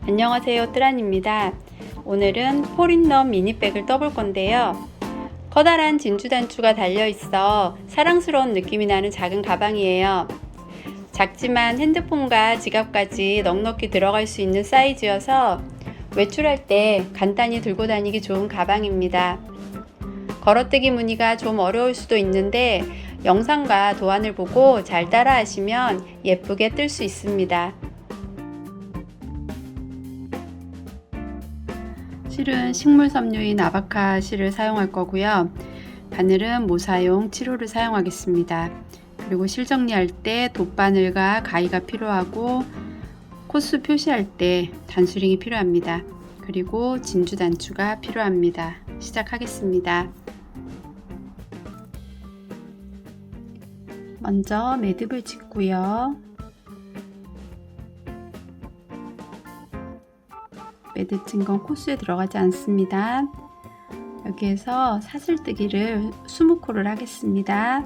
안녕하세요, 뜨란입니다. 오늘은 폴인더 미니백을 떠볼 건데요. 커다란 진주 단추가 달려있어 사랑스러운 느낌이 나는 작은 가방이에요. 작지만 핸드폰과 지갑까지 넉넉히 들어갈 수 있는 사이즈여서 외출할 때 간단히 들고 다니기 좋은 가방입니다. 걸어뜨기 무늬가 좀 어려울 수도 있는데 영상과 도안을 보고 잘 따라 하시면 예쁘게 뜰 수 있습니다. 실은 식물 섬유인 아바카 실을 사용할 거고요. 바늘은 모사용 7호를 사용하겠습니다. 그리고 실 정리할 때 돗바늘과 가위가 필요하고 코스 표시할 때 단수링이 필요합니다. 그리고 진주 단추가 필요합니다. 시작하겠습니다. 먼저 매듭을 짓고요. 매듭 진 건 코스에 들어가지 않습니다. 여기에서 사슬뜨기를 20코를 하겠습니다.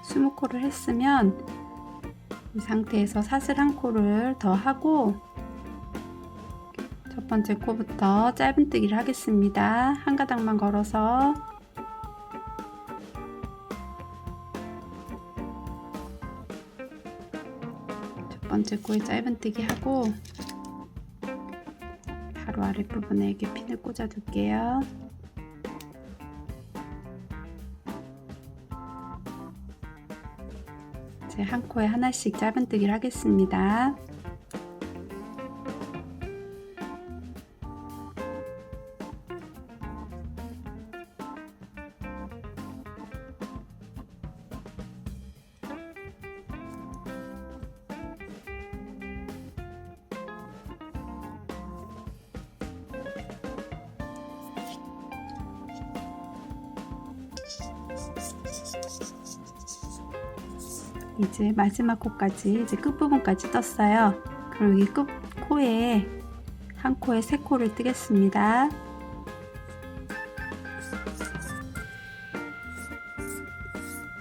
스무 코를 했으면 이 상태에서 사슬 1코를 더 하고 첫 번째 코부터 짧은뜨기를 하겠습니다. 한 가닥만 걸어서 첫 번째 코에 짧은뜨기 하고 바로 아랫부분에 이렇게 핀을 꽂아 둘게요. 한 코에 하나씩 짧은뜨기를 하겠습니다. 이제 마지막 코까지 이제 끝부분까지 떴어요. 그럼 여기 끝 코에 한 코에 3코를 뜨겠습니다.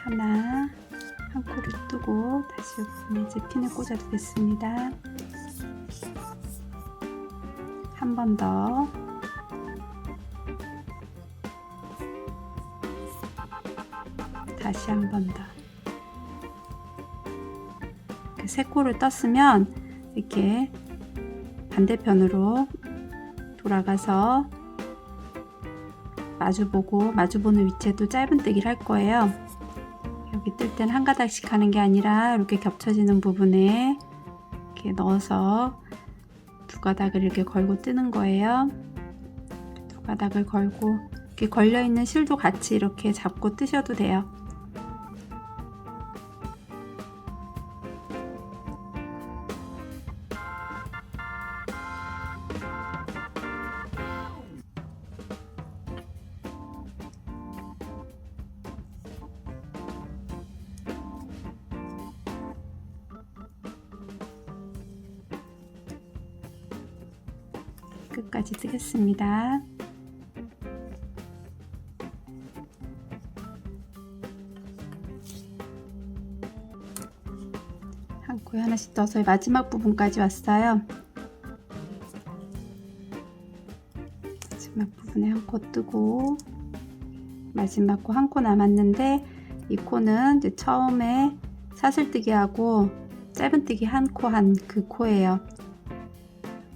하나, 한 코를 뜨고 다시 여기 이제 핀을 꽂아 두겠습니다. 한 번 더. 다시 한 번 더. 3코를 떴으면 이렇게 반대편으로 돌아가서 마주보는 위치에도 짧은뜨기를 할 거예요. 여기 뜰 땐 한 가닥씩 하는 게 아니라 이렇게 겹쳐지는 부분에 이렇게 넣어서 2가닥을 이렇게 걸고 뜨는 거예요. 2가닥을 걸고 이렇게 걸려있는 실도 같이 이렇게 잡고 뜨셔도 돼요. 끝까지 뜨겠습니다. 한 코에 하나씩 떠서 마지막 부분까지 왔어요. 마지막 부분에 한 코 뜨고 마지막 코 한 코 남았는데 이 코는 이제 처음에 사슬뜨기 하고 짧은뜨기 한 코 한 그 코예요.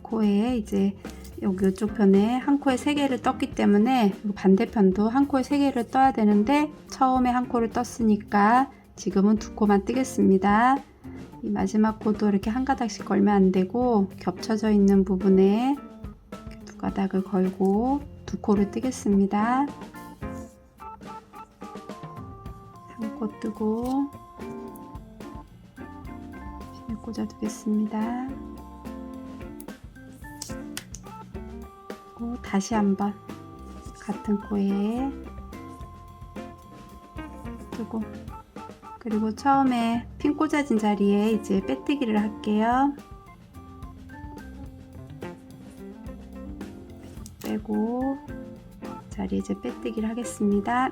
코에 이제 여기 이쪽 편에 한 코에 3개를 떴기 때문에 반대편도 한 코에 3개를 떠야 되는데 처음에 한 코를 떴으니까 지금은 2코만 뜨겠습니다. 이 마지막 코도 이렇게 한 가닥씩 걸면 안 되고 겹쳐져 있는 부분에 2가닥을 걸고 2코를 뜨겠습니다. 한 코 뜨고 핀을 꽂아 두겠습니다. 다시 한번 같은 코에 뜨고, 그리고 처음에 핀 꽂아진 자리에 이제 빼뜨기를 할게요. 빼고 자리에 이제 빼뜨기를 하겠습니다.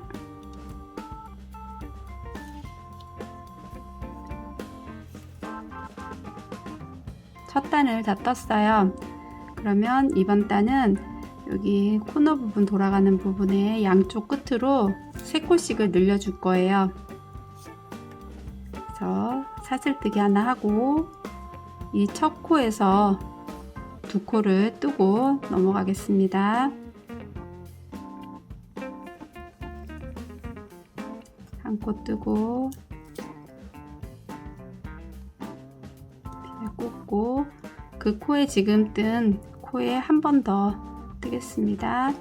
첫 단을 다 떴어요. 그러면 이번 단은 여기 코너 부분 돌아가는 부분에 양쪽 끝으로 3코씩을 늘려줄 거예요. 그래서 사슬뜨기 하나 하고 이 첫 코에서 2코를 뜨고 넘어가겠습니다. 한 코 뜨고 꽂고, 그 코에 지금 뜬 코에 한 번 더 뜨겠습니다.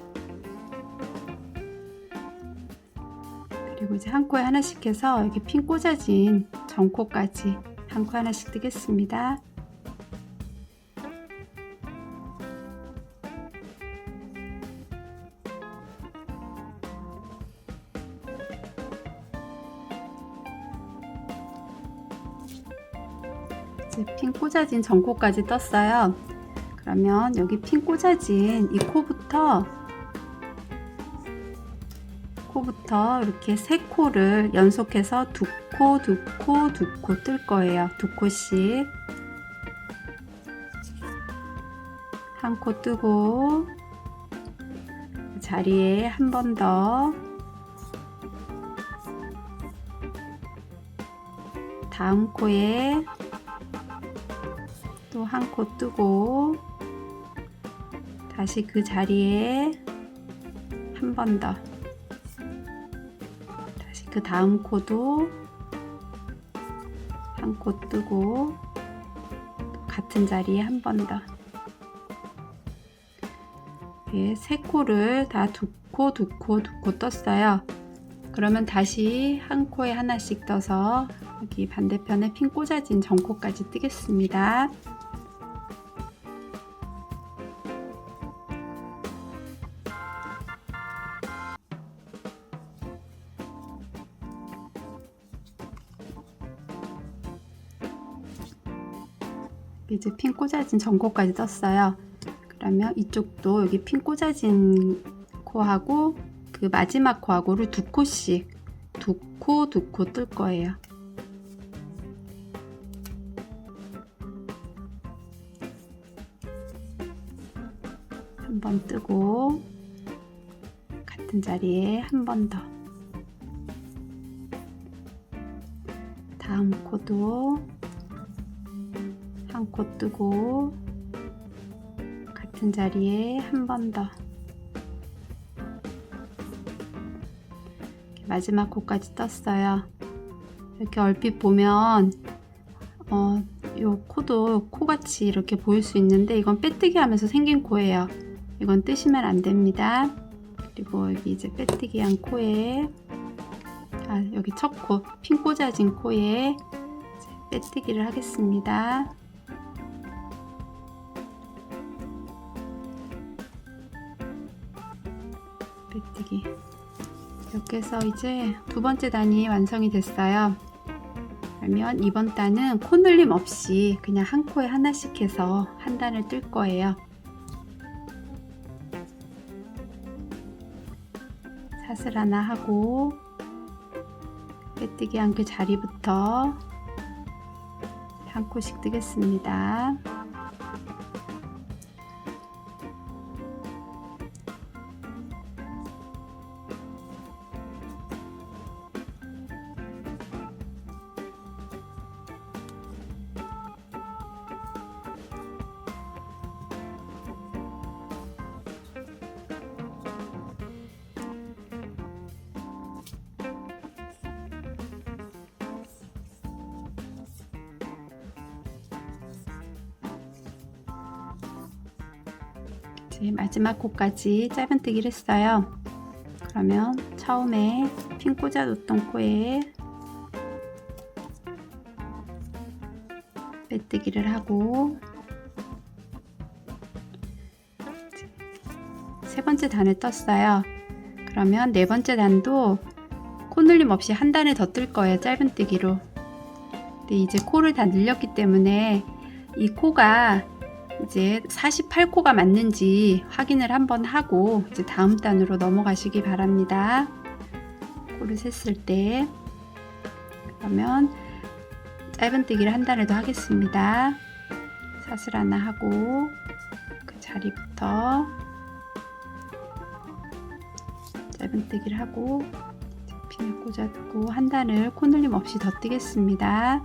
그리고 이제 한 코에 하나씩 해서 여기 핀 꽂아진 전코까지 한 코 하나씩 뜨겠습니다. 이제 핀 꽂아진 전코까지 떴어요. 그러면 여기 핀 꽂아진 이 코부터 이렇게 3코를 연속해서 2코, 2코, 2코 뜰 거예요. 2코씩. 한 코 뜨고 자리에 한 번 더, 다음 코에 또 한 코 뜨고 다시 그 자리에 한 번 더, 다시 그 다음 코도 한 코 뜨고 같은 자리에 한 번 더. 이렇게 3코를 다 2코, 2코, 2코 떴어요. 그러면 다시 한 코에 하나씩 떠서 여기 반대편에 핀 꽂아진 전코까지 뜨겠습니다. 이제 핀 꽂아진 전코까지 떴어요. 그러면 이쪽도 여기 핀 꽂아진 코하고 그 마지막 코하고를 2코씩 2코, 2코 뜰 거예요. 한 번 뜨고 같은 자리에 한 번 더, 다음 코도 한 코 뜨고 같은 자리에 한 번 더, 마지막 코까지 떴어요. 이렇게 얼핏 보면 요 코도 코같이 이렇게 보일 수 있는데 이건 빼뜨기 하면서 생긴 코예요. 이건 뜨시면 안 됩니다. 그리고 여기 이제 빼뜨기 한 코에, 여기 첫 코, 핀 꽂아진 코에 이제 빼뜨기를 하겠습니다. 빼뜨기. 이렇게 해서 이제 두 번째 단이 완성이 됐어요. 그러면 이번 단은 코 늘림 없이 그냥 한 코에 하나씩 해서 한 단을 뜰 거예요. 사슬 하나 하고 빼뜨기 한 그 자리부터 한 코씩 뜨겠습니다. 이제 마지막 코까지 짧은뜨기를 했어요. 그러면 처음에 핀 꽂아뒀던 코에 빼뜨기를 하고 세 번째 단을 떴어요. 그러면 네 번째 단도 코늘림 없이 한 단을 더 뜰 거예요. 짧은뜨기로. 근데 이제 코를 다 늘렸기 때문에 이 코가 이제 48코가 맞는지 확인을 한번 하고 이제 다음 단으로 넘어가시기 바랍니다. 코를 셌을 때. 그러면 짧은뜨기를 한 단을 더 하겠습니다. 사슬 하나 하고 그 자리부터 짧은뜨기를 하고 핀을 꽂아두고 한 단을 코늘림 없이 더 뜨겠습니다.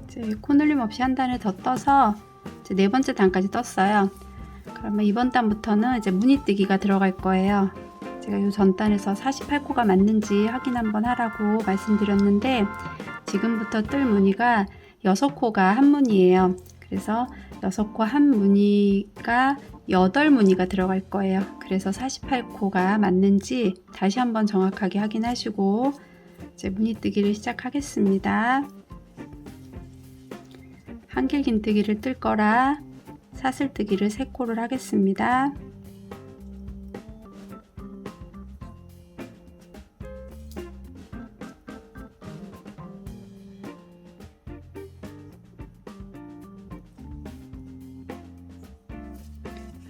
이제 코늘림 없이 한 단을 더 떠서 이제 네 번째 단까지 떴어요. 그러면 이번 단부터는 이제 무늬뜨기가 들어갈 거예요. 제가 이 전 단에서 48코가 맞는지 확인 한번 하라고 말씀드렸는데 지금부터 뜰 무늬가 6코가 한 무늬예요. 그래서 6코 한 무늬가 8무늬가 들어갈 거예요. 그래서 48코가 맞는지 다시 한번 정확하게 확인하시고 이제 무늬뜨기를 시작하겠습니다. 한길긴뜨기를 뜰 거라 사슬뜨기를 3코를 하겠습니다.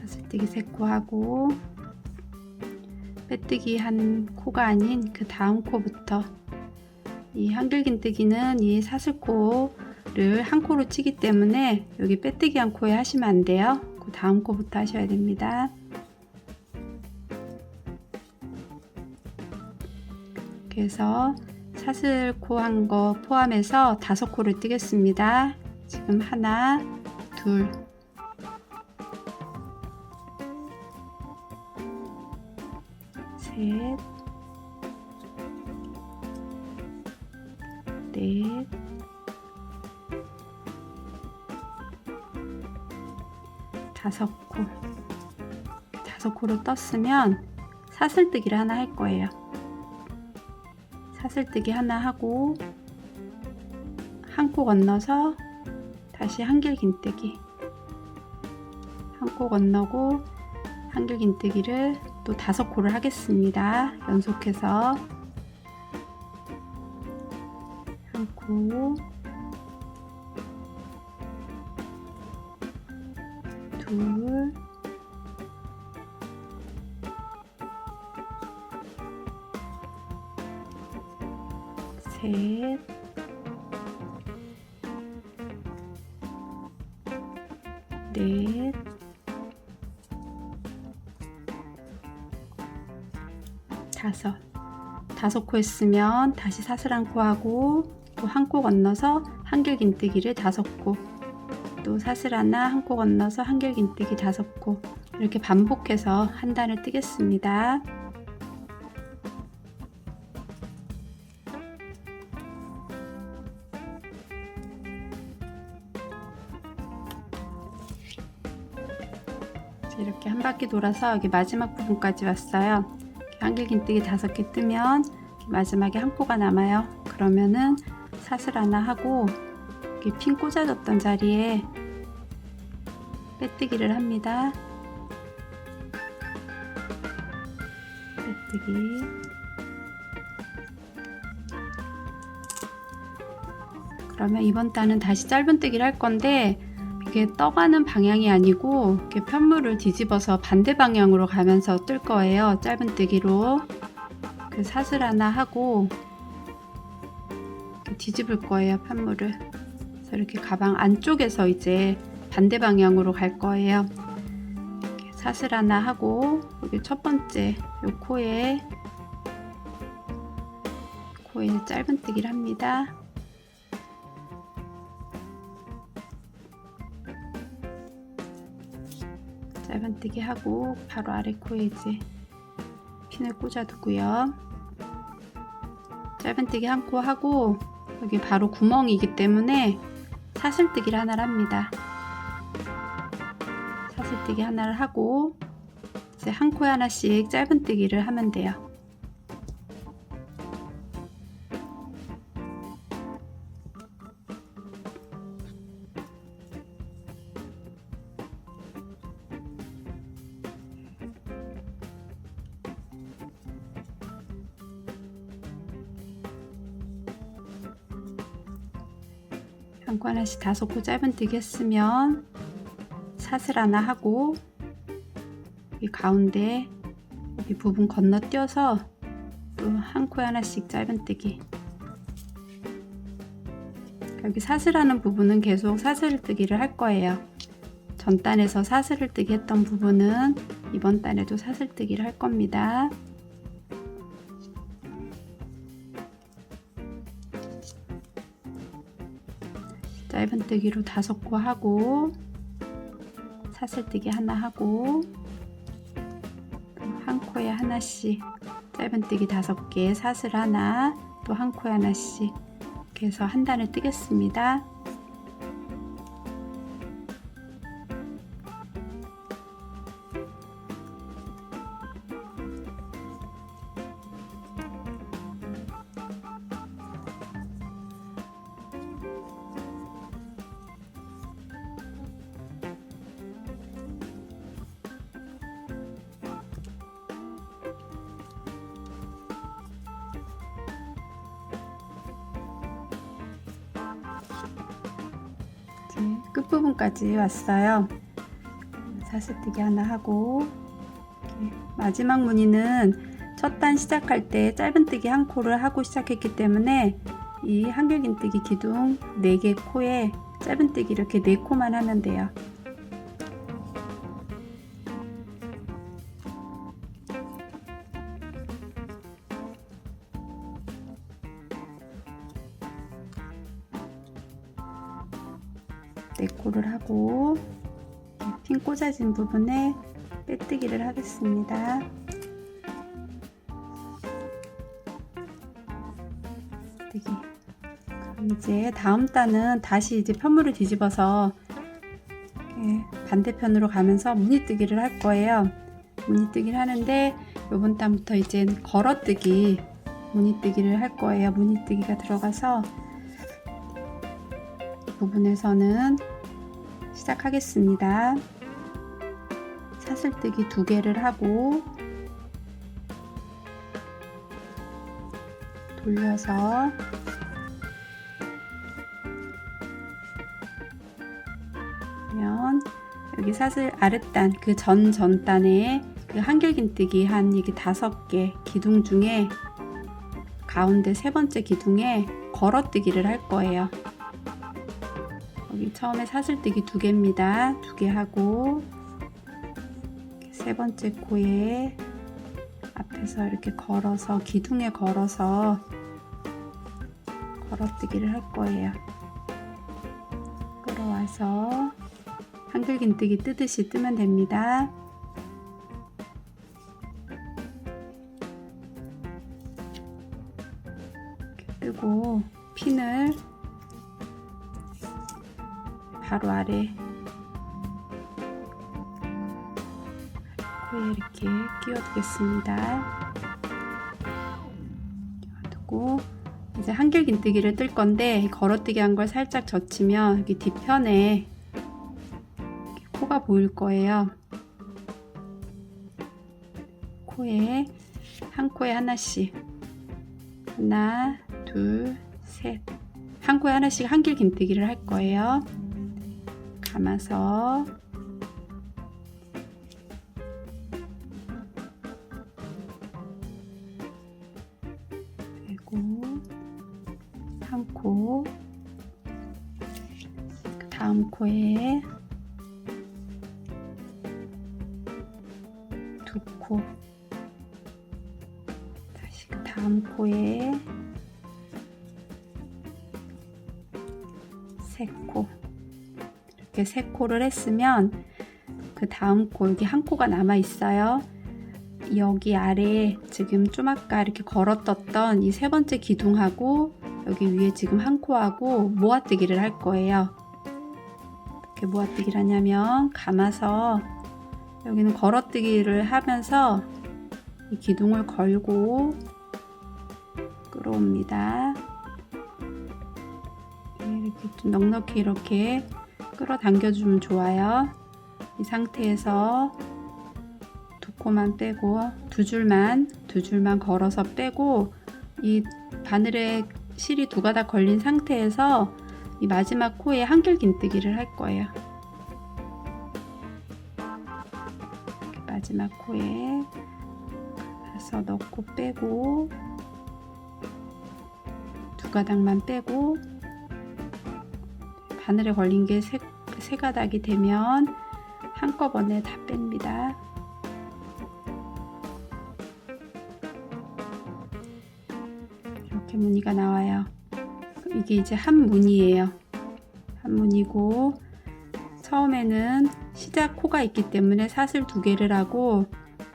사슬뜨기 3코 하고 빼뜨기 한 코가 아닌 그 다음 코부터 이 한길긴뜨기는 이 사슬코를 한 코로 치기 때문에 여기 빼뜨기 한 코에 하시면 안 돼요. 그 다음 코부터 하셔야 됩니다. 그래서 사슬코 한 거 포함해서 5코를 뜨겠습니다. 지금 하나, 둘, 셋, 넷, 다섯 코로 떴으면 사슬뜨기를 하나 할 거예요. 사슬뜨기 하나 하고 한 코 건너서 다시 한길긴뜨기 한 코 건너고 한길긴뜨기를 또 5코를 하겠습니다. 연속해서 한 코, 둘, 셋, 넷, 다섯 코 했으면 다시 사슬 한 코 하고 또 한 코 건너서 한길긴뜨기를 5코, 또 사슬 하나 한 코 건너서 한길긴뜨기 5코 이렇게 반복해서 한 단을 뜨겠습니다. 이렇게 한 바퀴 돌아서 여기 마지막 부분까지 왔어요. 한길긴뜨기 5개 뜨면 마지막에 한 코가 남아요. 그러면은 사슬 하나 하고 여기 핀 꽂아줬던 자리에 빼뜨기를 합니다. 빼뜨기. 그러면 이번 단은 다시 짧은뜨기를 할 건데 이게 떠가는 방향이 아니고 이렇게 편물을 뒤집어서 반대 방향으로 가면서 뜰 거예요. 짧은뜨기로. 그 사슬 하나 하고 이렇게 뒤집을 거예요. 편물을. 그래서 이렇게 가방 안쪽에서 이제 반대 방향으로 갈 거예요. 이렇게 사슬 하나 하고 여기 첫 번째 요 코에 짧은뜨기를 합니다. 짧은뜨기 하고 바로 아래 코에 이제 핀을 꽂아두고요. 짧은뜨기 한 코 하고 여기 바로 구멍이기 때문에 사슬뜨기를 하나를 합니다. 사슬뜨기 하나를 하고 이제 한 코에 하나씩 짧은뜨기를 하면 돼요. 한 코 하나씩 5코 짧은뜨기 했으면 사슬 하나 하고 이 가운데 여기 부분 건너뛰어서 또 한 코에 하나씩 짧은뜨기. 여기 사슬하는 부분은 계속 사슬뜨기를 할 거예요. 전 단에서 사슬을 뜨기 했던 부분은 이번 단에도 사슬뜨기를 할 겁니다. 짧은뜨기로 5코 하고 사슬뜨기 하나 하고 한 코에 하나씩 짧은뜨기 5개, 사슬 하나, 또 한 코에 하나씩 이렇게 해서 한 단을 뜨겠습니다. 끝부분까지 왔어요. 사슬뜨기 하나 하고 마지막 무늬는 첫 단 시작할 때 짧은뜨기 한 코를 하고 시작했기 때문에 이 한길긴뜨기 기둥 4개 코에 짧은뜨기 이렇게 4코만 하면 돼요. 네 코를 하고 핀 꽂아진 부분에 빼뜨기를 하겠습니다. 빼뜨기. 그럼 이제 다음 단은 다시 이제 편물을 뒤집어서 반대편으로 가면서 무늬뜨기를 할 거예요. 무늬뜨기를 하는데 이번 단부터 이제 걸어뜨기 무늬뜨기를 할 거예요. 무늬뜨기가 들어가서 이 부분에서는 시작하겠습니다. 사슬뜨기 2개를 하고 돌려서 여기 사슬 아랫단 그 전단에 그 한길긴뜨기 한 이게 5개 기둥 중에 가운데 3번째 기둥에 걸어뜨기를 할 거예요. 여기 처음에 사슬뜨기 2개입니다. 2개 하고 3번째 코에 앞에서 이렇게 걸어서 기둥에 걸어서 걸어뜨기를 할 거예요. 끌어와서 한길긴뜨기 뜨듯이 뜨면 됩니다. 이렇게 뜨고 핀을 바로 아래 코에 이렇게 끼워두겠습니다. 끼워두고 이제 한길긴뜨기를 뜰 건데 걸어뜨기 한 걸 살짝 젖히면 여기 뒤편에 코가 보일 거예요. 코에 한 코에 하나씩 하나, 둘, 셋 한 코에 하나씩 한길긴뜨기를 할 거예요. 감아서 그리고 한 코, 그 다음 코에 2코, 다시 그 다음 코에 3코, 이렇게 3코를 했으면 그 다음 코, 여기 한 코가 남아 있어요. 여기 아래 지금 좀 아까 이렇게 걸어떴던 이 세 번째 기둥하고 여기 위에 지금 한 코하고 모아뜨기를 할 거예요. 어떻게 모아뜨기를 하냐면 감아서 여기는 걸어뜨기를 하면서 이 기둥을 걸고 끌어옵니다. 이렇게 좀 넉넉히 이렇게 끌어당겨주면 좋아요. 이 상태에서 두 코만 빼고 두 줄만 걸어서 빼고 이 바늘에 실이 두 가닥 걸린 상태에서 이 마지막 코에 한길긴뜨기를 할 거예요. 마지막 코에 가서 넣고 빼고 두 가닥만 빼고 바늘에 걸린 게 세 가닥이 되면 한꺼번에 다 뺍니다. 이렇게 무늬가 나와요. 이게 이제 한 무늬예요. 한 무늬고 처음에는 시작 코가 있기 때문에 사슬 두 개를 하고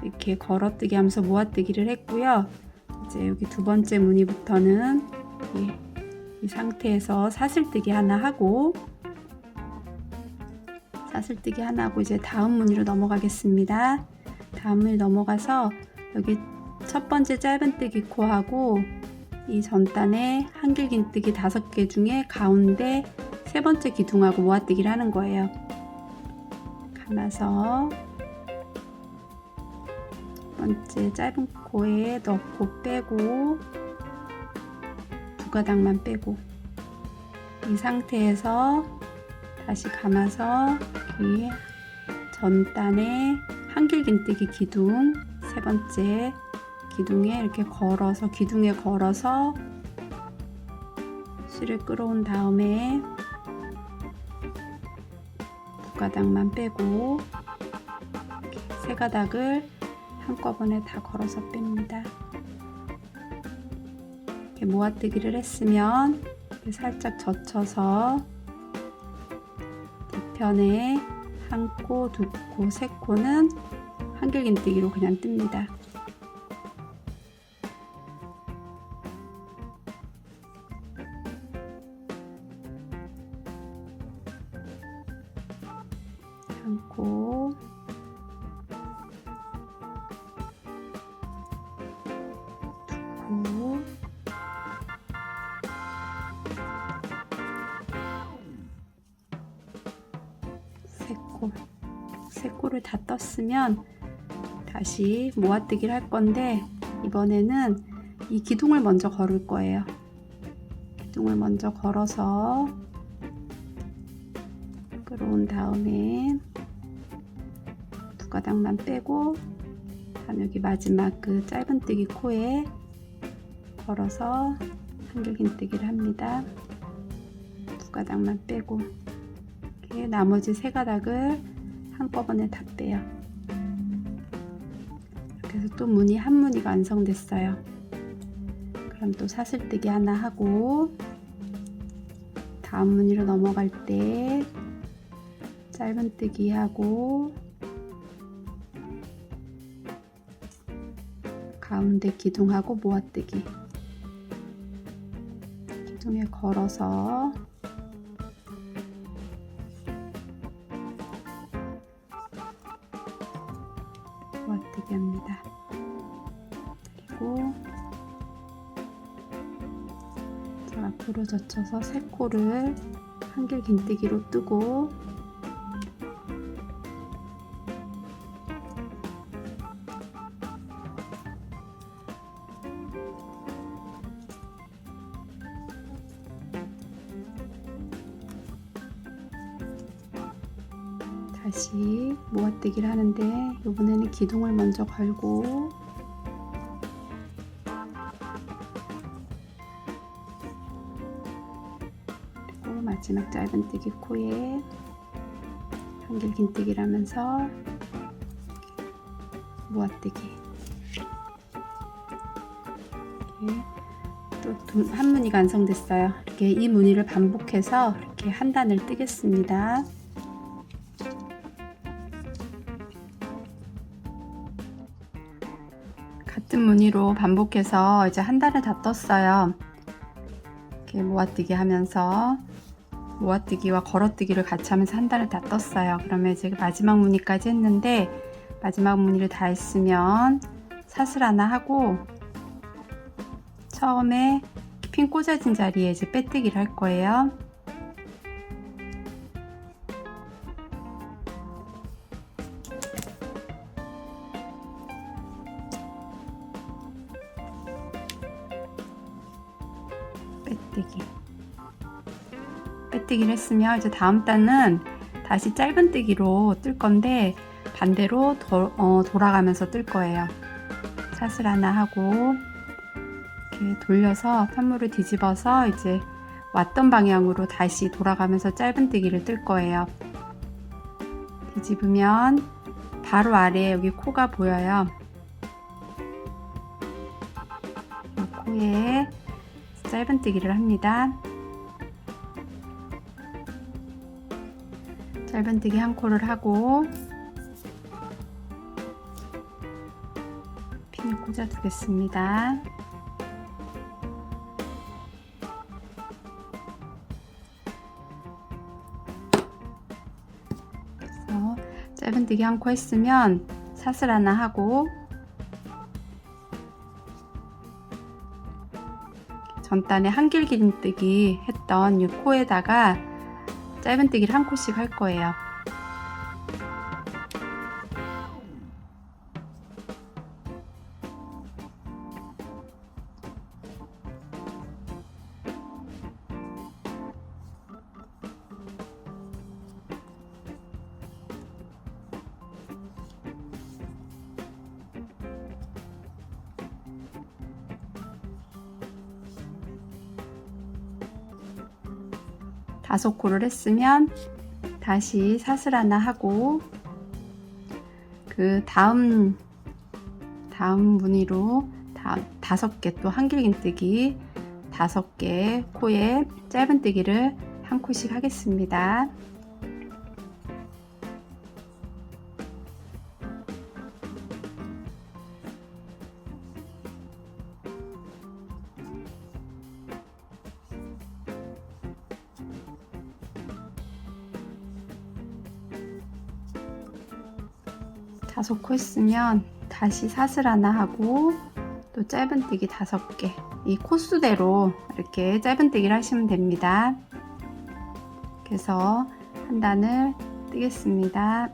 이렇게 걸어뜨기 하면서 모아뜨기를 했고요. 이제 여기 두 번째 무늬부터는 이 상태에서 사슬뜨기 하나 하고 이제 다음 무늬로 넘어가겠습니다. 다음 무늬 넘어가서 여기 첫 번째 짧은뜨기 코하고 이 전단에 한길긴뜨기 5개 중에 가운데 세 번째 기둥하고 모아뜨기를 하는 거예요. 감아서 첫 번째 짧은 코에 넣고 빼고 두 가닥만 빼고 이 상태에서 다시 감아서 이 전단에 한길긴뜨기 기둥 세 번째 기둥에 이렇게 걸어서 기둥에 걸어서 실을 끌어온 다음에 두 가닥만 빼고 세 가닥을 한꺼번에 다 걸어서 뺍니다. 이렇게 모아뜨기를 했으면 이렇게 살짝 젖혀서 뒤편에 한 코, 두 코, 세 코는 한길긴뜨기로 그냥 뜹니다. 한 코, 두 코, 세 코를 다 떴으면 다시 모아뜨기를 할 건데 이번에는 이 기둥을 먼저 걸을 거예요. 기둥을 먼저 걸어서 끌어온 다음에 두 가닥만 빼고 다음 여기 마지막 그 짧은뜨기 코에 걸어서 한길긴뜨기를 합니다. 두 가닥만 빼고 이렇게 나머지 세 가닥을 한꺼번에 다 빼요. 이렇게 해서 또 무늬 한 무늬가 완성됐어요. 그럼 또 사슬뜨기 하나 하고 다음 무늬로 넘어갈 때 짧은뜨기 하고 가운데 기둥하고 모아뜨기 기둥에 걸어서 모아뜨기 합니다. 그리고 앞으로 젖혀서 세 코를 한길긴뜨기로 뜨고 다시 모아뜨기를 하는데 이번에는 기둥을 먼저 걸고 그리고 마지막 짧은뜨기 코에 한길긴뜨기를 하면서 모아뜨기 또 한 무늬가 완성됐어요. 이렇게 이 무늬를 반복해서 이렇게 한 단을 뜨겠습니다. 같은 무늬로 반복해서 이제 한 단을 다 떴어요. 이렇게 모아뜨기 하면서 모아뜨기와 걸어뜨기를 같이 하면서 한 단을 다 떴어요. 그러면 이제 마지막 무늬까지 했는데, 마지막 무늬를 다 했으면 사슬 하나 하고 처음에 핀 꽂아진 자리에 이제 빼뜨기를 할 거예요. 빼뜨기를 했으면 이제 다음 단은 다시 짧은뜨기로 뜰 건데 반대로 돌아가면서 뜰 거예요. 사슬 하나 하고 이렇게 돌려서 편물을 뒤집어서 이제 왔던 방향으로 다시 돌아가면서 짧은뜨기를 뜰 거예요. 뒤집으면 바로 아래에 여기 코가 보여요. 이 코에 짧은뜨기를 합니다. 짧은뜨기 한 코를 하고 핀을 꽂아 두겠습니다. 그래서 짧은뜨기 한 코 했으면 사슬 하나 하고 전단에 한길긴뜨기 했던 이 코에다가 짧은뜨기를 한 코씩 할 거예요. 다섯 코를 했으면 다시 사슬 하나 하고 그 다음 무늬로 다섯 개 또 한길긴뜨기 5개 코에 짧은뜨기를 한 코씩 하겠습니다. 다섯 코 했으면 다시 사슬 하나 하고 또 짧은뜨기 5개, 이 코수대로 이렇게 짧은뜨기를 하시면 됩니다. 그래서 한 단을 뜨겠습니다.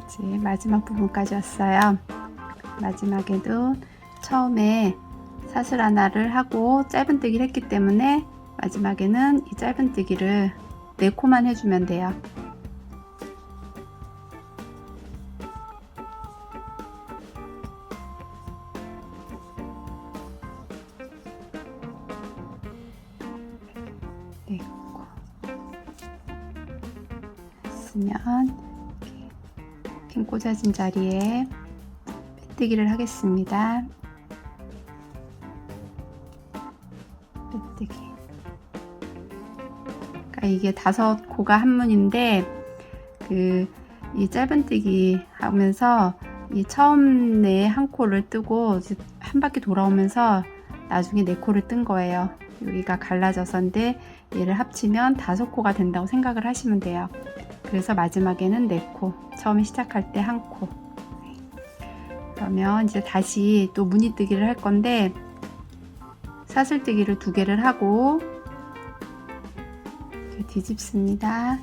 이제 마지막 부분까지 왔어요. 마지막에도 처음에 사슬 하나를 하고 짧은뜨기를 했기 때문에 마지막에는 이 짧은뜨기를 4코만 해주면 돼요. 네 코 했으면 핀 꽂아진 자리에 빼뜨기를 하겠습니다. 빼뜨기. 그러니까 이게 5코가 한 문인데 이 짧은뜨기 하면서 이 처음에 한 코를 뜨고 한 바퀴 돌아오면서 나중에 4코를 뜬 거예요. 여기가 갈라져서인데 얘를 합치면 5코가 된다고 생각을 하시면 돼요. 그래서 마지막에는 4코, 처음에 시작할 때 1코. 그러면 이제 다시 또 무늬뜨기를 할 건데 사슬뜨기를 2개를 하고 이렇게 뒤집습니다.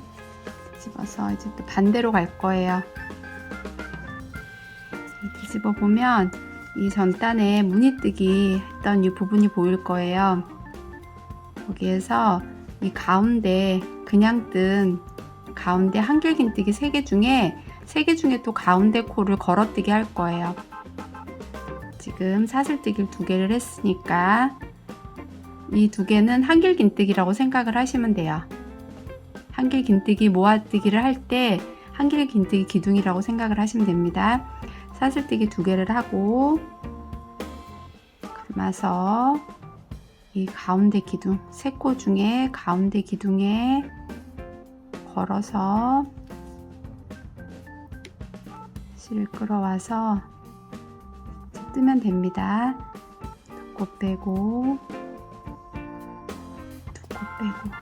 뒤집어서 이제 또 반대로 갈 거예요. 뒤집어 보면 이 전단에 무늬뜨기 했던 이 부분이 보일 거예요. 거기에서 이 가운데 그냥 뜬 가운데 한길긴뜨기 3개 중에 또 가운데 코를 걸어뜨기 할 거예요. 지금 사슬뜨기를 2개를 했으니까 이 2개는 한길긴뜨기라고 생각을 하시면 돼요. 한길긴뜨기 모아뜨기를 할 때 한길긴뜨기 기둥이라고 생각을 하시면 됩니다. 사슬뜨기 2개를 하고 감아서 이 가운데 기둥, 3코 중에 가운데 기둥에 걸어서 실을 끌어와서 뜨면 됩니다. 2코 빼고 2코 빼고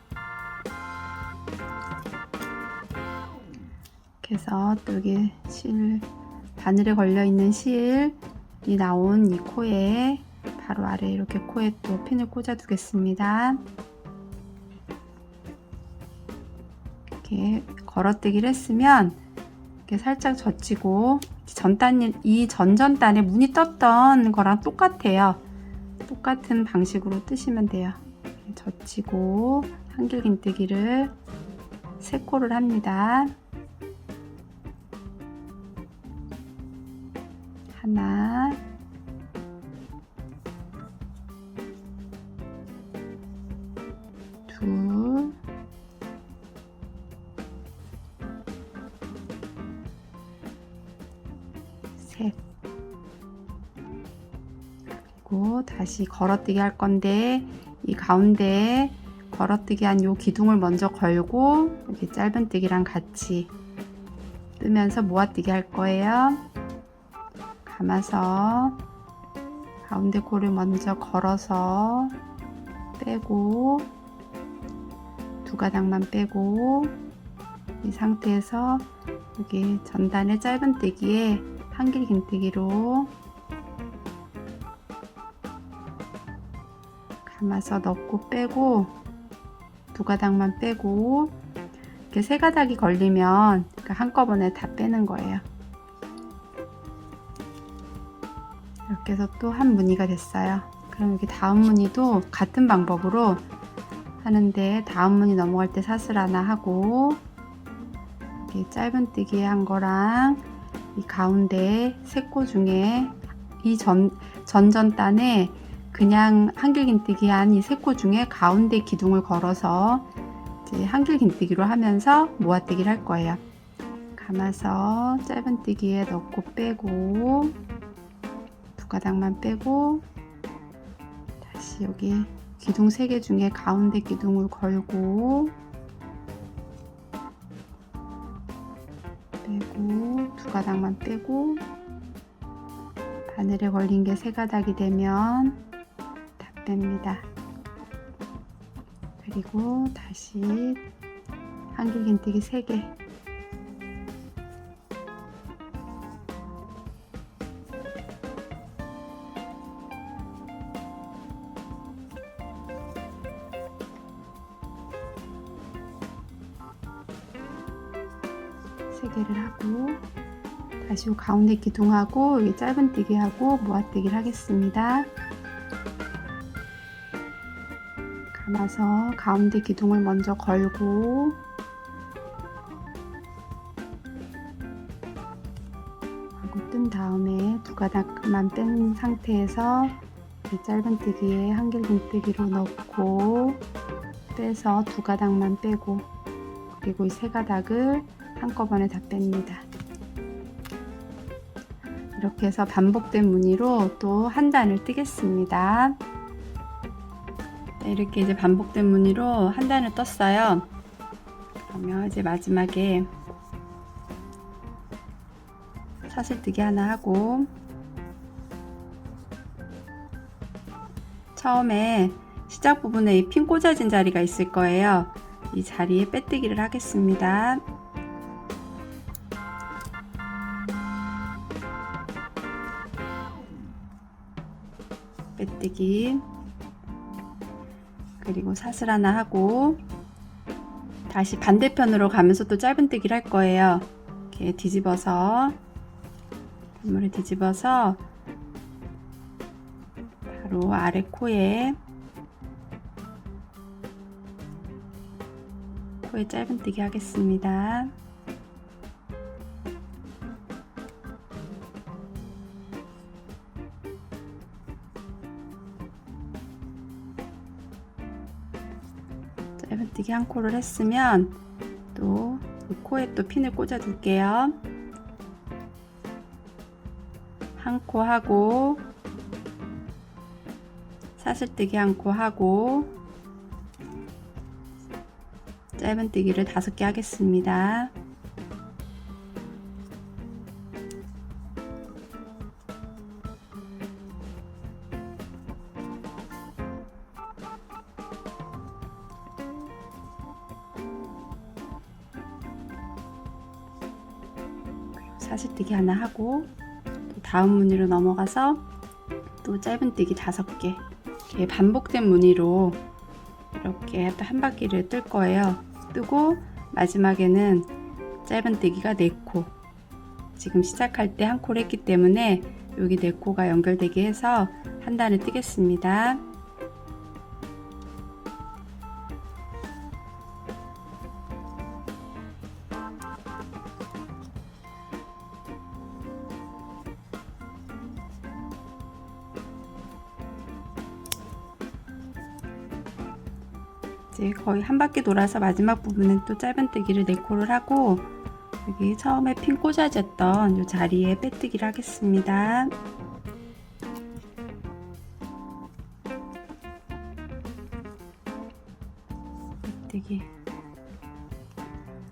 이렇게 해서 또 여기 실 바늘에 걸려 있는 실이 나온 이 코에 바로 아래 이렇게 코에 또 핀을 꽂아 두겠습니다. 이렇게 걸어뜨기를 했으면 이렇게 살짝 젖히고 이 전전단에 무늬 떴던 거랑 똑같아요. 똑같은 방식으로 뜨시면 돼요. 젖히고 한길긴뜨기를 3코를 합니다. 하나, 둘, 셋. 그리고 다시 걸어뜨기 할 건데 이 가운데 걸어뜨기 한 요 기둥을 먼저 걸고 여기 짧은뜨기랑 같이 뜨면서 모아뜨기 할 거예요. 감아서 가운데 코를 먼저 걸어서 빼고 2가닥만 빼고 이 상태에서 여기 전단의 짧은뜨기에 한길긴뜨기로 감아서 넣고 빼고 2가닥만 빼고 이렇게 3가닥이 걸리면 한꺼번에 다 빼는 거예요. 이렇게 해서 또 한 무늬가 됐어요. 그럼 여기 다음 무늬도 같은 방법으로 하는데 다음 무늬 넘어갈 때 사슬 하나 하고 이렇게 짧은뜨기 한 거랑 이 가운데 3코 중에 이 전전단에 그냥 한길긴뜨기 한 이 3코 중에 가운데 기둥을 걸어서 이제 한길긴뜨기로 하면서 모아뜨기를 할 거예요. 감아서 짧은뜨기에 넣고 빼고 2가닥만 빼고 다시 여기 기둥 3개 중에 가운데 기둥을 걸고 빼고 2가닥만 빼고 바늘에 걸린 게 3가닥이 되면 다 뺍니다. 그리고 다시 한길긴뜨기 3개 개를 하고 다시 가운데 기둥하고 여기 짧은뜨기 하고 모아뜨기를 하겠습니다. 감아서 가운데 기둥을 먼저 걸고 하고 뜬 다음에 2가닥만 뺀 상태에서 짧은뜨기에 한길긴뜨기로 넣고 빼서 2가닥만 빼고 그리고 이 3가닥을 한꺼번에 다 뺍니다. 이렇게 해서 반복된 무늬로 또 한 단을 뜨겠습니다. 이렇게 이제 반복된 무늬로 한 단을 떴어요. 그러면 이제 마지막에 사슬뜨기 하나 하고 처음에 시작 부분에 이 핀 꽂아진 자리가 있을 거예요. 이 자리에 빼뜨기를 하겠습니다. 빼뜨기 그리고 사슬 하나 하고 다시 반대편으로 가면서 또 짧은뜨기를 할 거예요. 이렇게 뒤집어서 단물을 뒤집어서 바로 아래 코에 짧은뜨기 하겠습니다. 짧은뜨기 한 코를 했으면 또 그 코에 또 핀을 꽂아 줄게요. 한 코 하고 사슬뜨기 한 코 하고 짧은뜨기를 5개 하겠습니다. 사슬뜨기 하나 하고 또 다음 무늬로 넘어가서 또 짧은뜨기 5개 이렇게 반복된 무늬로 이렇게 또 한 바퀴를 뜰 거예요. 뜨고 마지막에는 짧은뜨기가 4코, 지금 시작할 때 한 코를 했기 때문에 여기 4코가 연결되게 해서 한 단을 뜨겠습니다. 이제 거의 한 바퀴 돌아서 마지막 부분은 또 짧은뜨기를 4코를 하고 여기 처음에 핀 꽂아졌던 이 자리에 빼뜨기를 하겠습니다. 빼뜨기.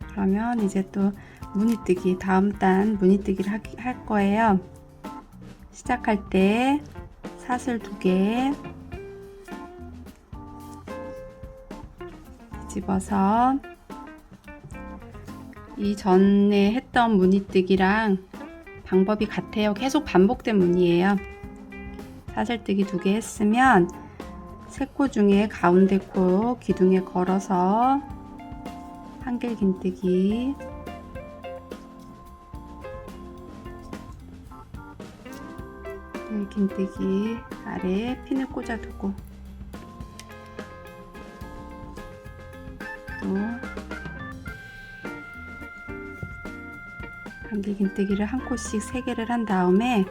그러면 이제 또 무늬뜨기, 다음 단 무늬뜨기를 할 거예요. 시작할 때 사슬 2개 집어서 이전에 했던 무늬뜨기랑 방법이 같아요. 계속 반복된 무늬예요. 사슬뜨기 2개 했으면 3코 중에 가운데 코 기둥에 걸어서 한길긴뜨기, 긴뜨기 아래에 핀을 꽂아두고 또 한길긴뜨기를 한 코씩 3개를 한 다음에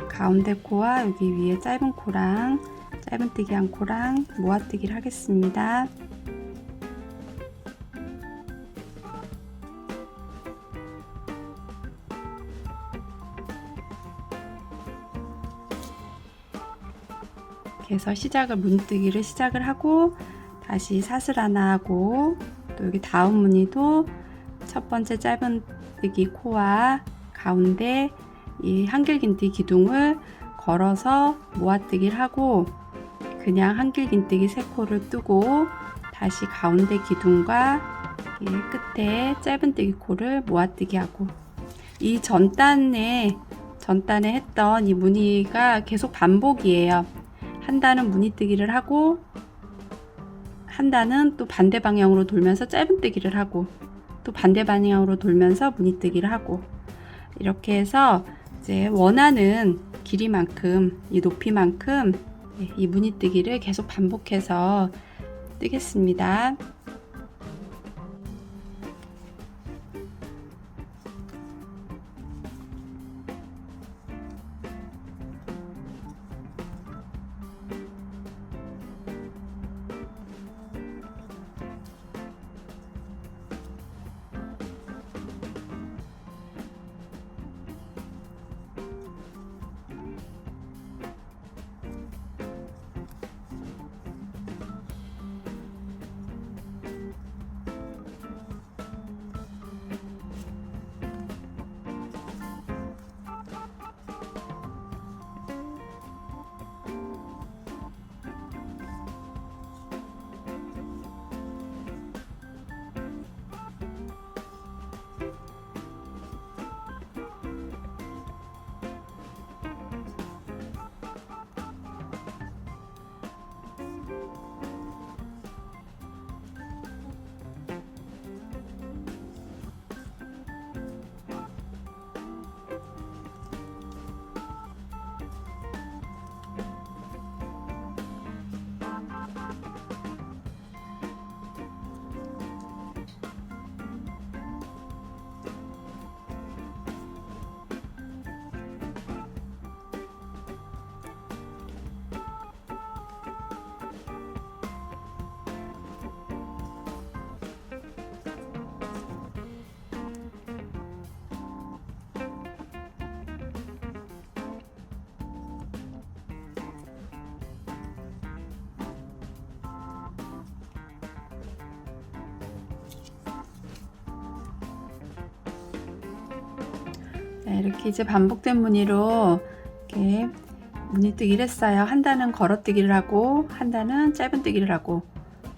가운데 코와 여기 위에 짧은 코랑 짧은뜨기 한 코랑 모아뜨기를 하겠습니다. 이렇게 해서 무늬뜨기를 시작을 하고 다시 사슬 하나 하고 또 여기 다음 무늬도 첫 번째 짧은뜨기 코와 가운데 이 한길긴뜨기 기둥을 걸어서 모아뜨기를 하고 그냥 한길긴뜨기 3코를 뜨고 다시 가운데 기둥과 끝에 짧은뜨기 코를 모아뜨기 하고 이 전단에 했던 이 무늬가 계속 반복이에요. 한 단은 무늬뜨기를 하고 한 단은 또 반대 방향으로 돌면서 짧은뜨기를 하고 또 반대 방향으로 돌면서 무늬뜨기를 하고 이렇게 해서 이제 원하는 길이만큼 이 높이만큼 이 무늬뜨기를 계속 반복해서 뜨겠습니다. 네, 이렇게 이제 반복된 무늬로 이렇게 무늬뜨기를 했어요. 한 단은 걸어뜨기를 하고 한 단은 짧은뜨기를 하고,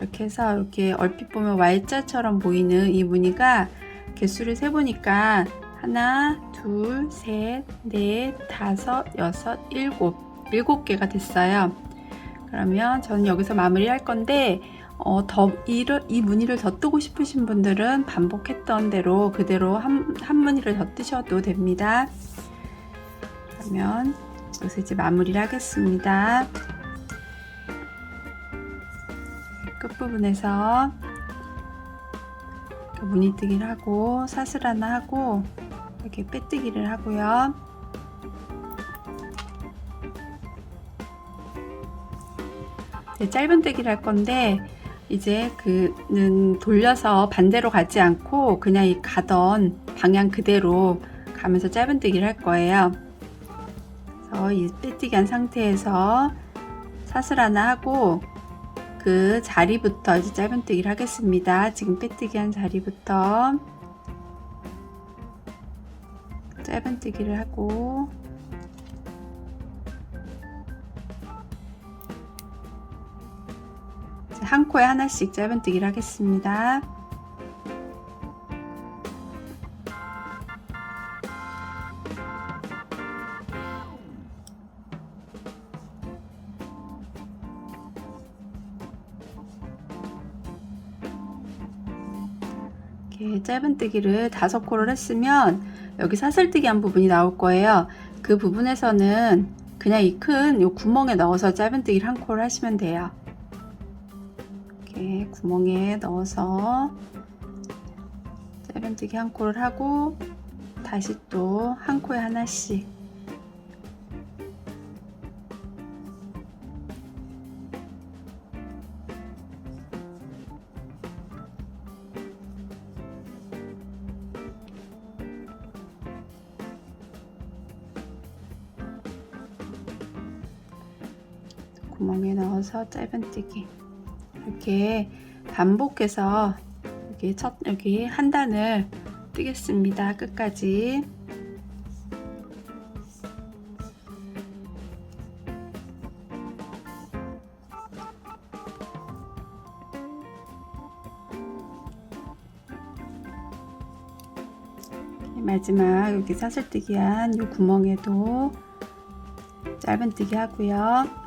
이렇게 해서 이렇게 얼핏 보면 Y자처럼 보이는 이 무늬가 개수를 세보니까 하나, 둘, 셋, 넷, 다섯, 여섯, 일곱 개가 됐어요. 그러면 저는 여기서 마무리할 건데, 이 무늬를 더 뜨고 싶으신 분들은 반복했던 대로 그대로 한 무늬를 더 뜨셔도 됩니다. 그러면 여기서 이제 마무리를 하겠습니다. 끝부분에서 무늬뜨기를 하고 사슬 하나 하고 이렇게 빼뜨기를 하고요. 짧은뜨기를 할 건데, 이제 그는 돌려서 반대로 가지 않고 그냥 이 가던 방향 그대로 가면서 짧은뜨기를 할 거예요. 그래서 이 빼뜨기 한 상태에서 사슬 하나 하고 그 자리부터 이제 짧은뜨기를 하겠습니다. 지금 빼뜨기 한 자리부터 짧은뜨기를 하고, 한 코에 하나씩 짧은뜨기를 하겠습니다. 이렇게 짧은뜨기를 5코를 했으면 여기 사슬뜨기 한 부분이 나올 거예요. 그 부분에서는 그냥 이 큰 요 구멍에 넣어서 짧은뜨기를 한 코를 하시면 돼요. 이렇게 구멍에 넣어서 짧은뜨기 한 코를 하고 다시 또 한 코에 하나씩 구멍에 넣어서 짧은뜨기 이렇게 반복해서 여기 한 단을 뜨겠습니다. 끝까지. 마지막 여기 사슬뜨기 한 이 구멍에도 짧은뜨기 하고요.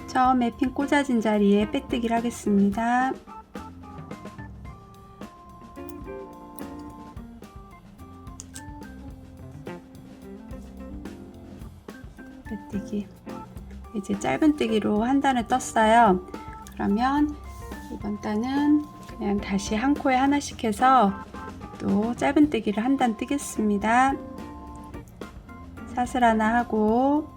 처음에 핀 꽂아진 자리에 빼뜨기를 하겠습니다. 빼뜨기. 이제 짧은뜨기로 한 단을 떴어요. 그러면 이번 단은 그냥 다시 한 코에 하나씩 해서 또 짧은뜨기를 한 단 뜨겠습니다. 사슬 하나 하고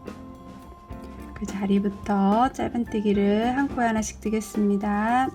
그 자리부터 짧은뜨기를 한 코에 하나씩 뜨겠습니다.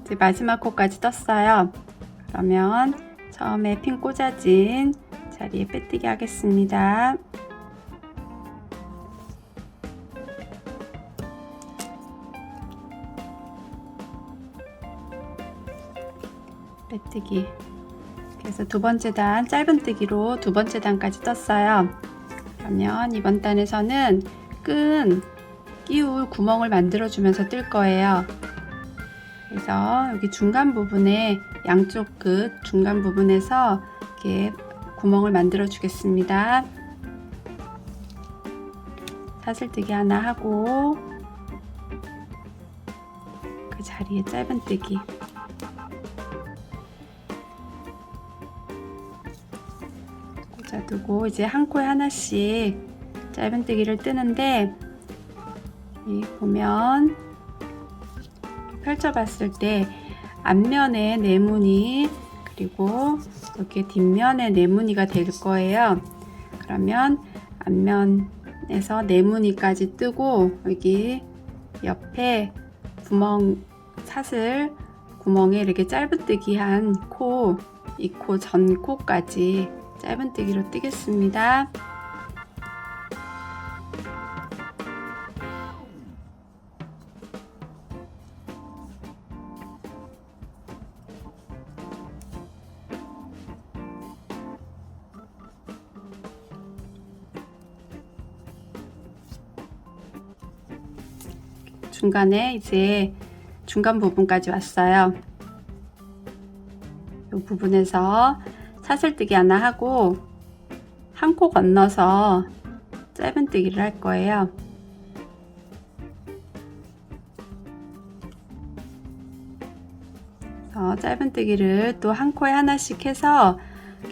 이제 마지막 코까지 떴어요. 그러면 처음에 핀 꽂아진 자리에 빼뜨기 하겠습니다. 빼뜨기. 그래서 두 번째 단 짧은뜨기로 두 번째 단까지 떴어요. 그러면 이번 단에서는 끈 끼울 구멍을 만들어 주면서 뜰 거예요. 그래서 여기 중간 부분에 양쪽 끝 중간 부분에서 이렇게 구멍을 만들어 주겠습니다. 사슬뜨기 하나 하고 그 자리에 짧은뜨기 꽂아두고 이제 한 코에 하나씩 짧은뜨기를 뜨는데, 이 보면 펼쳐봤을 때 앞면에 네모니 그리고 이렇게 뒷면에 네무늬가 될 거예요. 그러면 앞면에서 네무늬까지 뜨고 여기 옆에 구멍, 사슬 구멍에 이렇게 짧은뜨기한 코, 이 코 전 코까지 짧은뜨기로 뜨겠습니다. 중간에 이제 중간 부분까지 왔어요. 이 부분에서 사슬뜨기 하나 하고 한 코 건너서 짧은뜨기를 할 거예요. 그래서 짧은뜨기를 또 한 코에 하나씩 해서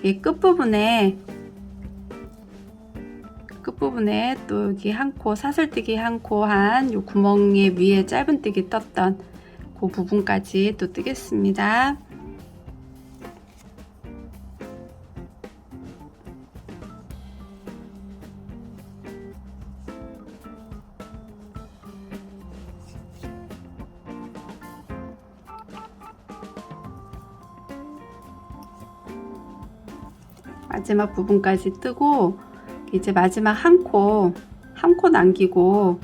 이 끝부분에 또 여기 한 코 사슬뜨기 한 코 한 요 구멍에 위에 짧은뜨기 떴던 그 부분까지 또 뜨겠습니다. 마지막 부분까지 뜨고 이제 마지막 한 코 남기고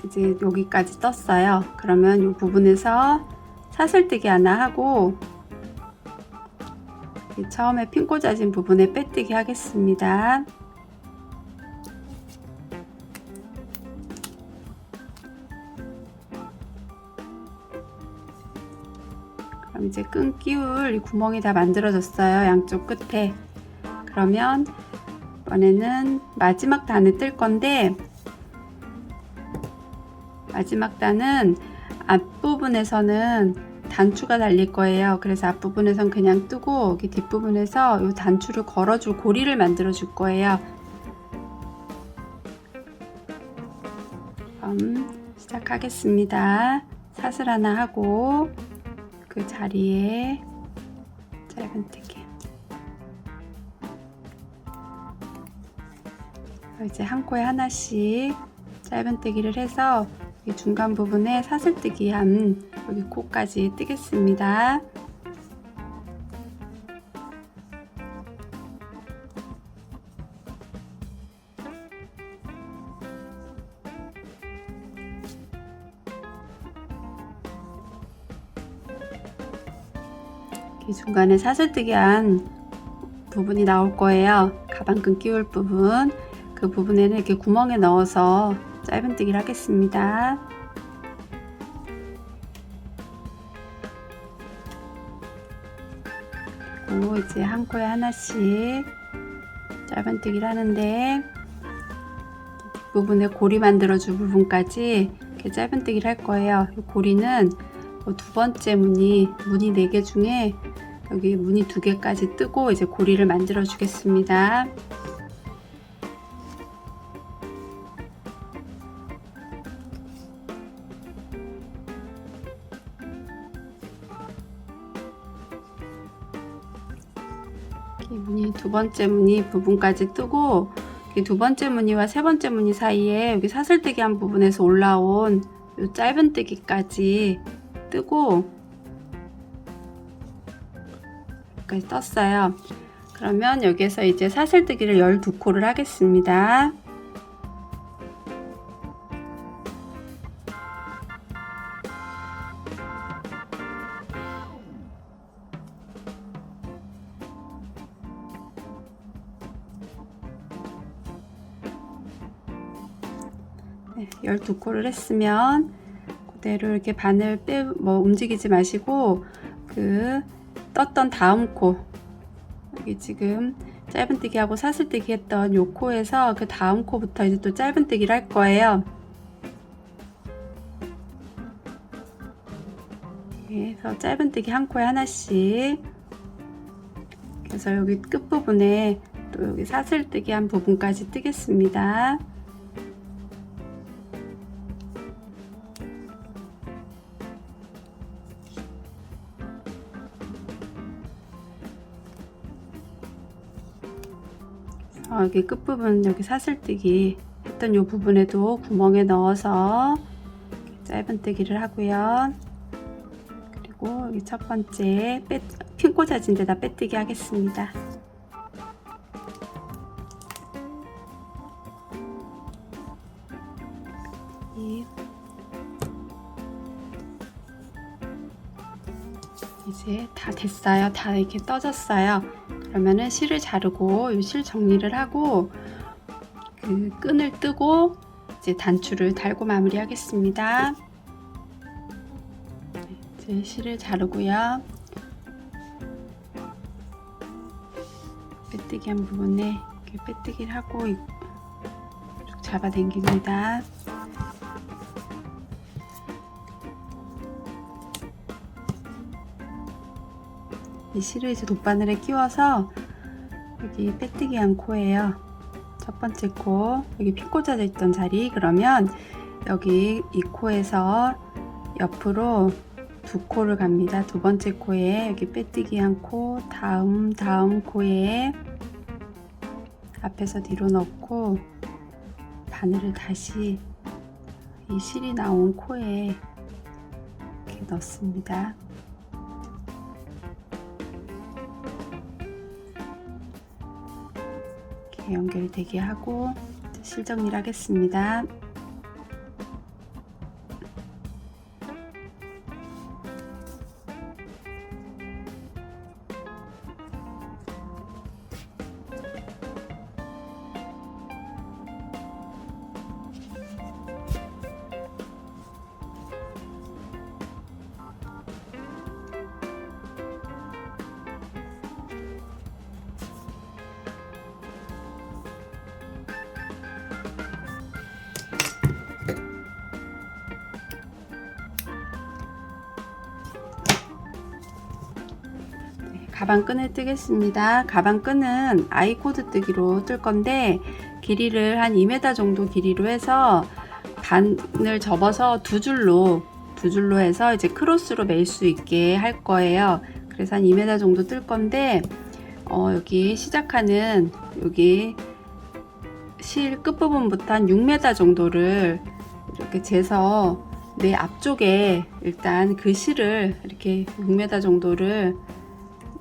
이제 여기까지 떴어요. 그러면 이 부분에서 사슬뜨기 하나 하고 처음에 핀 꽂아진 부분에 빼뜨기 하겠습니다. 그럼 이제 끈 끼울 이 구멍이 다 만들어졌어요. 양쪽 끝에. 그러면 이번에는 마지막 단을 뜰 건데 마지막 단은 앞부분에서는 단추가 달릴 거예요. 그래서 앞부분에선 그냥 뜨고 여기 뒷부분에서 이 단추를 걸어줄 고리를 만들어 줄 거예요. 그럼 시작하겠습니다. 사슬 하나 하고 그 자리에 짧은뜨기. 이제 한 코에 하나씩 짧은뜨기를 해서 이 중간 부분에 사슬뜨기 한 여기 코까지 뜨겠습니다. 이 중간에 사슬뜨기 한 부분이 나올 거예요. 가방끈 끼울 부분. 그 부분에는 이렇게 구멍에 넣어서 짧은뜨기를 하겠습니다. 그리고 이제 한 코에 하나씩 짧은뜨기를 하는데 뒷부분에 고리 만들어줄 부분까지 이렇게 짧은뜨기를 할 거예요. 이 고리는 두 번째 문이 4개 중에 여기 무늬 2개까지 뜨고 이제 고리를 만들어 주겠습니다. 무늬 두 번째 무늬 부분까지 뜨고 두 번째 무늬와 세 번째 무늬 사이에 여기 사슬뜨기 한 부분에서 올라온 요 짧은뜨기까지 뜨고 여기까지 떴어요. 그러면 여기에서 이제 사슬뜨기를 12코를 하겠습니다. 네, 12코를 했으면 그대로 이렇게 바늘 움직이지 마시고 그 떴던 다음 코 여기 지금 짧은뜨기 하고 사슬뜨기 했던 요 코에서 그 다음 코부터 이제 또 짧은뜨기를 할 거예요. 그래서 짧은뜨기 한 코에 하나씩. 그래서 여기 끝부분에 또 여기 사슬뜨기 한 부분까지 뜨겠습니다. 여기 끝부분 여기 사슬뜨기 했던 이 부분에도 구멍에 넣어서 짧은뜨기를 하고요. 그리고 여기 첫 번째 핀 꽂아진 데다 빼뜨기 하겠습니다. 이제 다 됐어요. 다 이렇게 떠졌어요. 그러면은 실을 자르고 이 실 정리를 하고 그 끈을 뜨고 이제 단추를 달고 마무리하겠습니다. 이제 실을 자르고요. 빼뜨기 한 부분에 이렇게 빼뜨기를 하고 쭉 잡아당깁니다. 이 실을 이제 돗바늘에 끼워서 여기 빼뜨기 한 코예요. 첫 번째 코, 여기 핀 꽂아져 있던 자리, 그러면 여기 이 코에서 옆으로 두 코를 갑니다. 두 번째 코에 여기 빼뜨기 한 코, 다음 코에 앞에서 뒤로 넣고 바늘을 다시 이 실이 나온 코에 이렇게 넣습니다. 이렇게 연결되게 하고 실 정리를 하겠습니다. 가방 끈을 뜨겠습니다. 가방 끈은 아이코드 뜨기로 뜰 건데 길이를 한 2m 정도 길이로 해서 반을 접어서 두 줄로 해서 이제 크로스로 맬 수 있게 할 거예요. 그래서 한 2m 정도 뜰 건데 여기 시작하는 여기 실 끝부분부터 한 6m 정도를 이렇게 재서 내 앞쪽에 일단 그 실을 이렇게 6m 정도를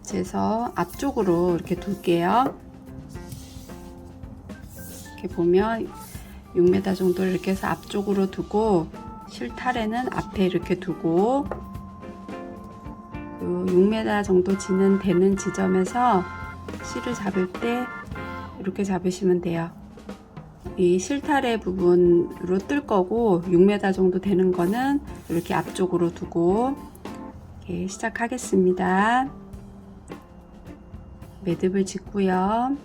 재서 앞쪽으로 이렇게 둘게요. 이렇게 보면 6m 정도를 이렇게 해서 앞쪽으로 두고 실타래는 앞에 이렇게 두고 6m 정도 되는 지점에서 실을 잡을 때 이렇게 잡으시면 돼요. 이 실타래 부분으로 뜰 거고 6m 정도 되는 거는 이렇게 앞쪽으로 두고 이렇게 시작하겠습니다. 매듭을 짓고요.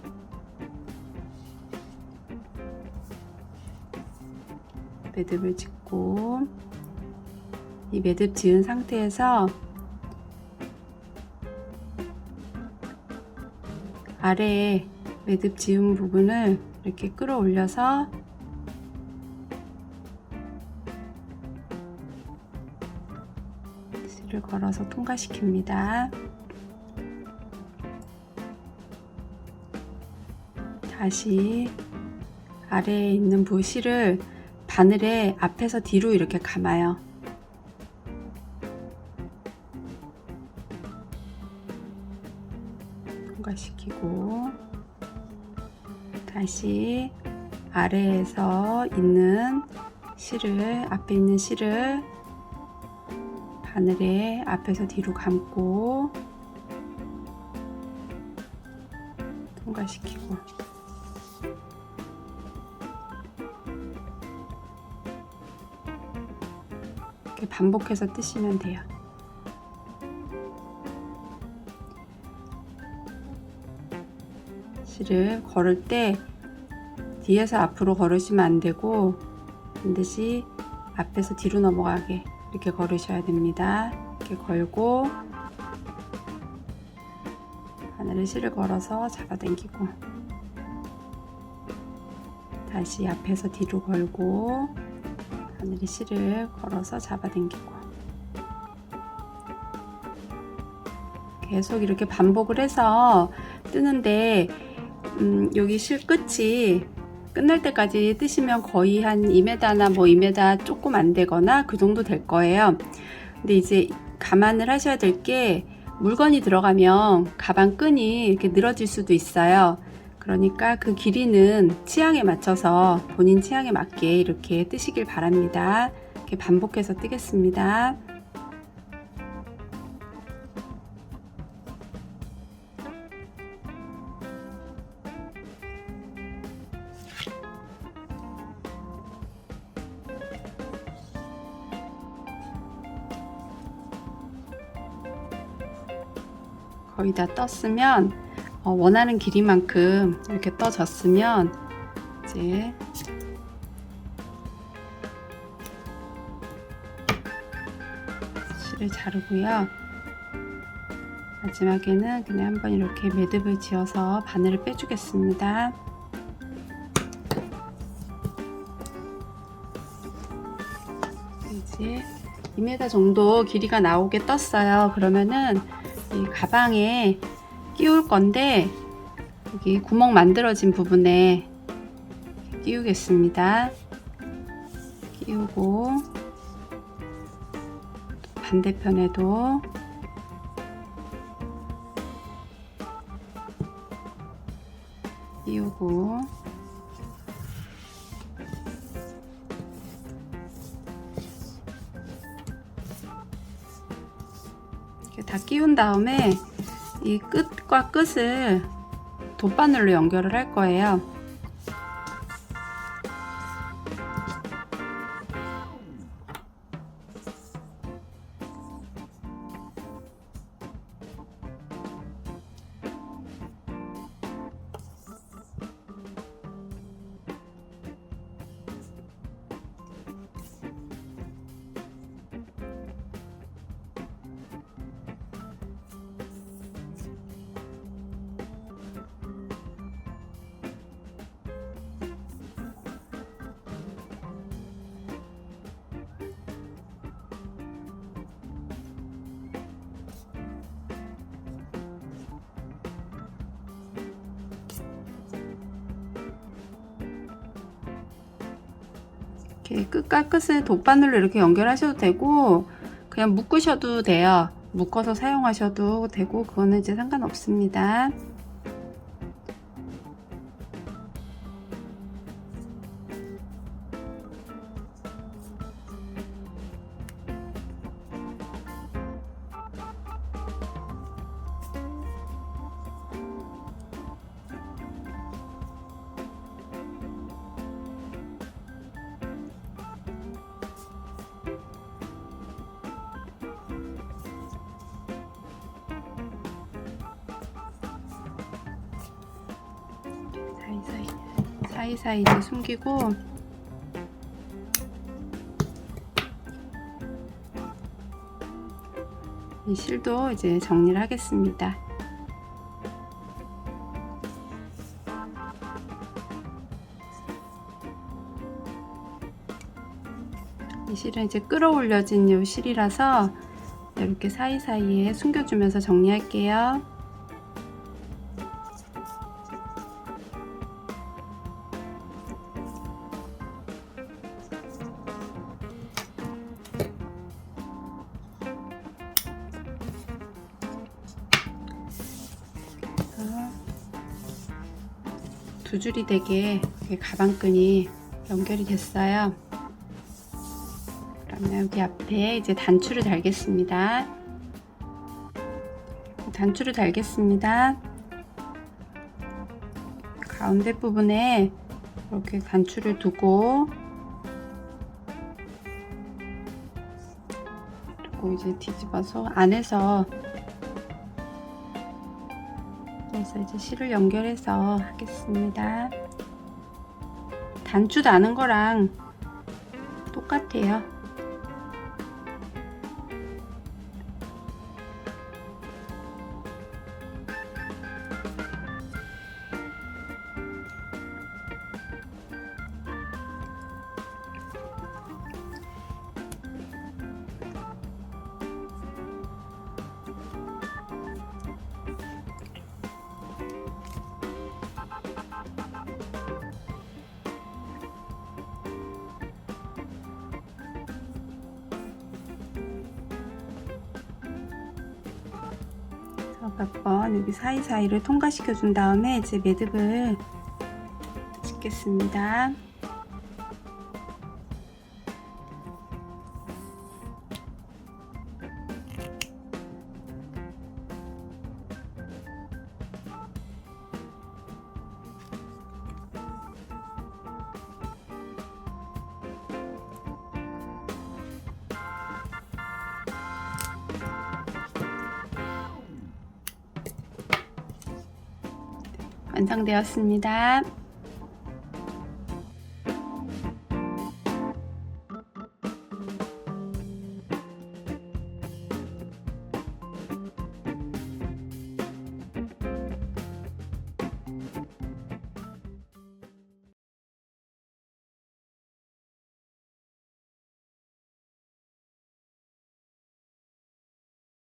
매듭을 짓고 이 매듭 지은 상태에서 아래에 매듭 지은 부분을 이렇게 끌어올려서 실을 걸어서 통과시킵니다. 다시 아래에 있는 실을 바늘에 앞에서 뒤로 이렇게 감아요. 통과시키고 다시 아래에서 있는 실을 앞에 있는 실을 바늘에 앞에서 뒤로 감고 통과시키고 이렇게 반복해서 뜨시면 돼요. 실을 걸을 때 뒤에서 앞으로 걸으시면 안 되고 반드시 앞에서 뒤로 넘어가게 이렇게 걸으셔야 됩니다. 이렇게 걸고 바늘에 실을 걸어서 잡아당기고 다시 앞에서 뒤로 걸고 바늘에 실을 걸어서 잡아당기고 계속 이렇게 반복을 해서 뜨는데 여기 실 끝이 끝날 때까지 뜨시면 거의 한 2m나 뭐 2m 조금 안 되거나 그 정도 될 거예요. 근데 이제 감안을 하셔야 될 게 물건이 들어가면 가방 끈이 이렇게 늘어질 수도 있어요. 그러니까 그 길이는 취향에 맞춰서 본인 취향에 맞게 이렇게 뜨시길 바랍니다. 이렇게 반복해서 뜨겠습니다. 거의 다 떴으면 원하는 길이만큼 이렇게 떠졌으면 이제 실을 자르고요. 마지막에는 그냥 한번 이렇게 매듭을 지어서 바늘을 빼주겠습니다. 이제 2m 정도 길이가 나오게 떴어요. 그러면은 이 가방에 끼울 건데 여기 구멍 만들어진 부분에 끼우겠습니다. 끼우고 반대편에도 끼우고 이렇게 다 끼운 다음에 이 끝과 끝을 돗바늘로 연결을 할 거예요. 이렇게 끝과 끝을 돗바늘로 이렇게 연결하셔도 되고 그냥 묶으셔도 돼요. 묶어서 사용하셔도 되고 그거는 이제 상관없습니다. 사이사이 이제 숨기고 이 실도 이제 정리를 하겠습니다. 이 실은 이제 끌어올려진 이 실이라서 이렇게 사이사이에 숨겨주면서 정리할게요. 두 줄이 되게 가방끈이 연결이 됐어요. 그러면 여기 앞에 이제 단추를 달겠습니다. 단추를 달겠습니다. 가운데 부분에 이렇게 단추를 두고 그리고 이제 뒤집어서 안에서 그래서 이제 실을 연결해서 하겠습니다. 단추 다는 거랑 똑같아요. 몇 번 여기 사이사이를 통과시켜 준 다음에 이제 매듭을 짓겠습니다. 완성되었습니다.